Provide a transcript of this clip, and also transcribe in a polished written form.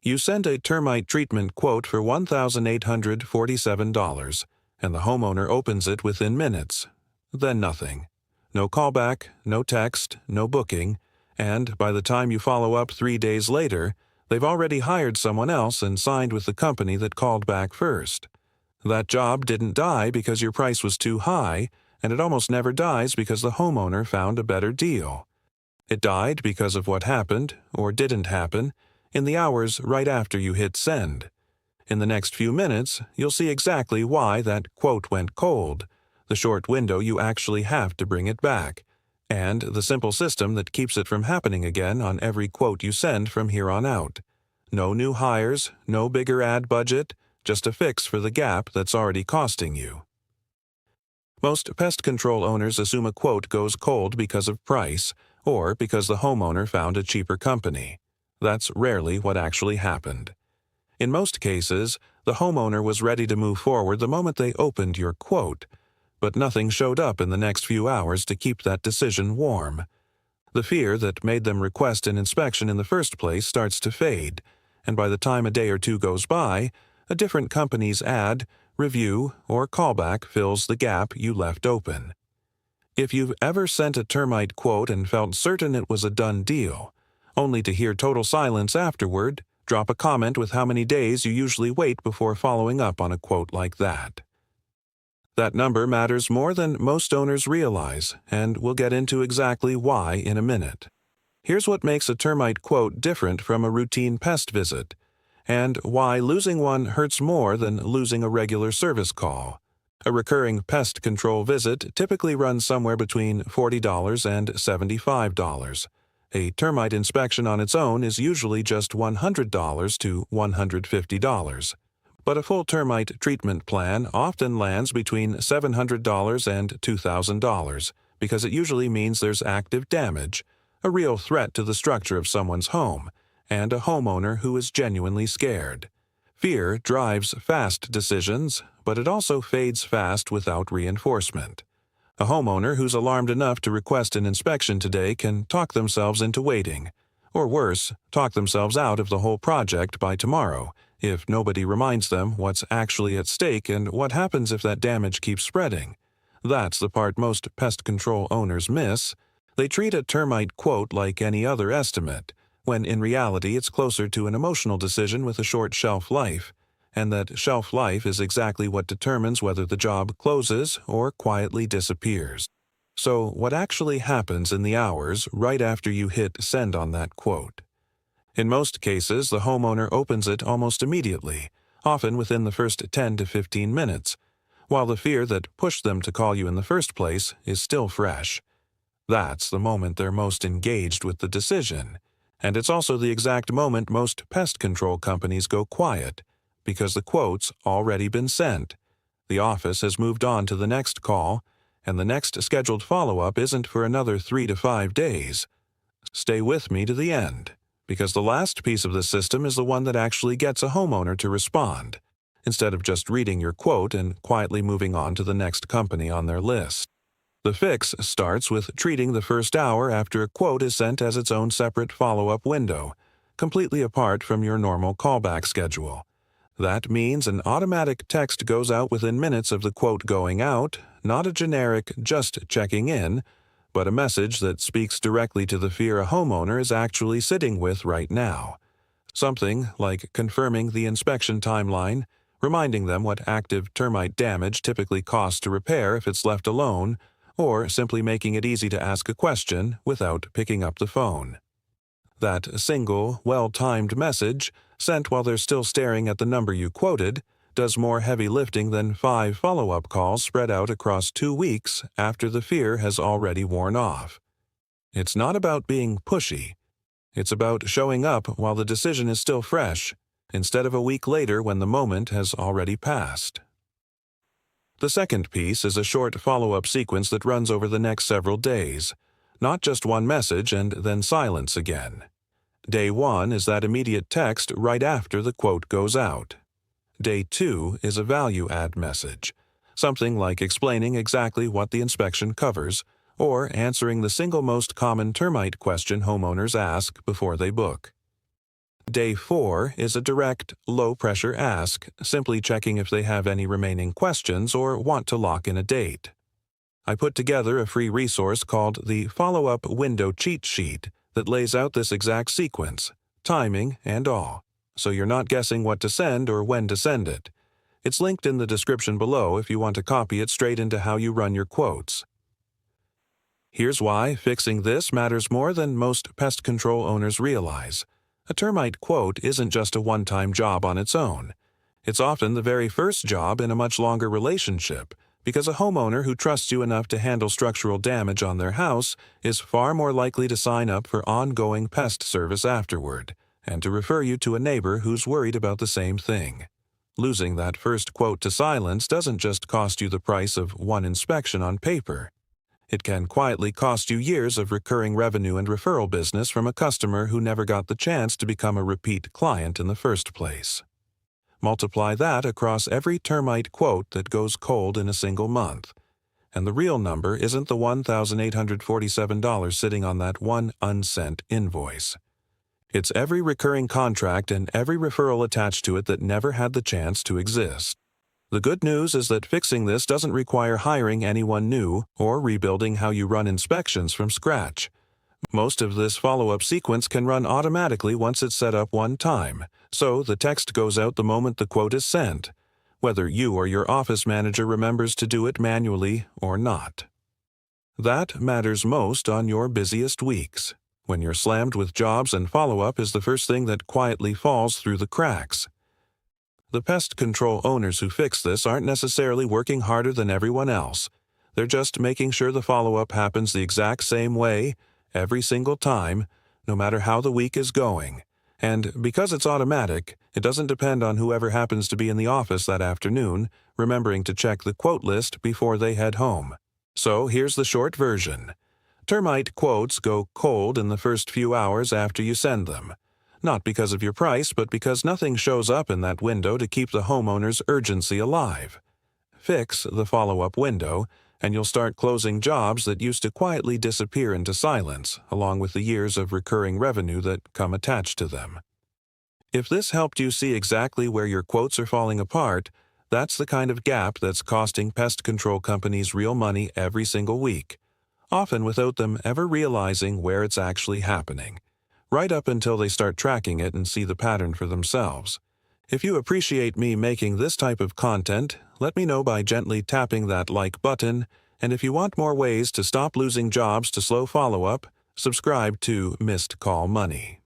You send a termite treatment quote for $1,847, and the homeowner opens it within minutes. Then nothing. No callback, no text, no booking, and by the time you follow up 3 days later, they've already hired someone else and signed with the company that called back first. That job didn't die because your price was too high, and it almost never dies because the homeowner found a better deal. It died because of what happened, or didn't happen, in the hours right after you hit send. In the next few minutes, you'll see exactly why that quote went cold, the short window you actually have to bring it back, and the simple system that keeps it from happening again on every quote you send from here on out. No new hires, no bigger ad budget, just a fix for the gap that's already costing you. Most pest control owners assume a quote goes cold because of price, or because the homeowner found a cheaper company. That's rarely what actually happened. In most cases, the homeowner was ready to move forward the moment they opened your quote, but nothing showed up in the next few hours to keep that decision warm. The fear that made them request an inspection in the first place starts to fade, and by the time a day or two goes by, a different company's ad, review, or callback fills the gap you left open. If you've ever sent a termite quote and felt certain it was a done deal, only to hear total silence afterward, drop a comment with how many days you usually wait before following up on a quote like that. That number matters more than most owners realize, and we'll get into exactly why in a minute. Here's what makes a termite quote different from a routine pest visit, and why losing one hurts more than losing a regular service call. A recurring pest control visit typically runs somewhere between $40 and $75. A termite inspection on its own is usually just $100 to $150. But a full termite treatment plan often lands between $700 and $2,000 because it usually means there's active damage, a real threat to the structure of someone's home, and a homeowner who is genuinely scared. Fear drives fast decisions, but it also fades fast without reinforcement. A homeowner who's alarmed enough to request an inspection today can talk themselves into waiting, or worse, talk themselves out of the whole project by tomorrow, if nobody reminds them what's actually at stake and what happens if that damage keeps spreading. That's the part most pest control owners miss. They treat a termite quote like any other estimate, when in reality it's closer to an emotional decision with a short shelf life, and that shelf life is exactly what determines whether the job closes or quietly disappears. So what actually happens in the hours right after you hit send on that quote? In most cases, the homeowner opens it almost immediately, often within the first 10 to 15 minutes, while the fear that pushed them to call you in the first place is still fresh. That's the moment they're most engaged with the decision, and it's also the exact moment most pest control companies go quiet, because the quote's already been sent. The office has moved on to the next call, and the next scheduled follow-up isn't for another 3 to 5 days. Stay with me to the end, because the last piece of the system is the one that actually gets a homeowner to respond, instead of just reading your quote and quietly moving on to the next company on their list. The fix starts with treating the first hour after a quote is sent as its own separate follow-up window, completely apart from your normal callback schedule. That means an automatic text goes out within minutes of the quote going out, not a generic just checking in, but a message that speaks directly to the fear a homeowner is actually sitting with right now. Something like confirming the inspection timeline, reminding them what active termite damage typically costs to repair if it's left alone, or simply making it easy to ask a question without picking up the phone. That single, well-timed message, sent while they're still staring at the number you quoted, does more heavy lifting than 5 follow-up calls spread out across 2 weeks after the fear has already worn off. It's not about being pushy. It's about showing up while the decision is still fresh, instead of a week later when the moment has already passed. The second piece is a short follow-up sequence that runs over the next several days, not just one message and then silence again. Day 1 is that immediate text right after the quote goes out. Day 2 is a value add message, something like explaining exactly what the inspection covers, or answering the single most common termite question homeowners ask before they book. Day 4 is a direct, low-pressure ask, simply checking if they have any remaining questions or want to lock in a date. I put together a free resource called the Follow-Up Window Cheat Sheet that lays out this exact sequence, timing and all, so you're not guessing what to send or when to send it. It's linked in the description below if you want to copy it straight into how you run your quotes. Here's why fixing this matters more than most pest control owners realize. A termite quote isn't just a one-time job on its own. It's often the very first job in a much longer relationship, because a homeowner who trusts you enough to handle structural damage on their house is far more likely to sign up for ongoing pest service afterward, and to refer you to a neighbor who's worried about the same thing. Losing that first quote to silence doesn't just cost you the price of one inspection on paper. It can quietly cost you years of recurring revenue and referral business from a customer who never got the chance to become a repeat client in the first place. Multiply that across every termite quote that goes cold in a single month, and the real number isn't the $1,847 sitting on that one unsent invoice. It's every recurring contract and every referral attached to it that never had the chance to exist. The good news is that fixing this doesn't require hiring anyone new or rebuilding how you run inspections from scratch. Most of this follow-up sequence can run automatically once it's set up one time, so the text goes out the moment the quote is sent, whether you or your office manager remembers to do it manually or not. That matters most on your busiest weeks, when you're slammed with jobs and follow-up is the first thing that quietly falls through the cracks. The pest control owners who fix this aren't necessarily working harder than everyone else. They're just making sure the follow-up happens the exact same way, every single time, no matter how the week is going. And because it's automatic, it doesn't depend on whoever happens to be in the office that afternoon, remembering to check the quote list before they head home. So here's the short version. Termite quotes go cold in the first few hours after you send them. Not because of your price, but because nothing shows up in that window to keep the homeowner's urgency alive. Fix the follow-up window, and you'll start closing jobs that used to quietly disappear into silence, along with the years of recurring revenue that come attached to them. If this helped you see exactly where your quotes are falling apart, that's the kind of gap that's costing pest control companies real money every single week, often without them ever realizing where it's actually happening, right up until they start tracking it and see the pattern for themselves. If you appreciate me making this type of content, let me know by gently tapping that like button, and if you want more ways to stop losing jobs to slow follow-up, subscribe to Missed Call Money.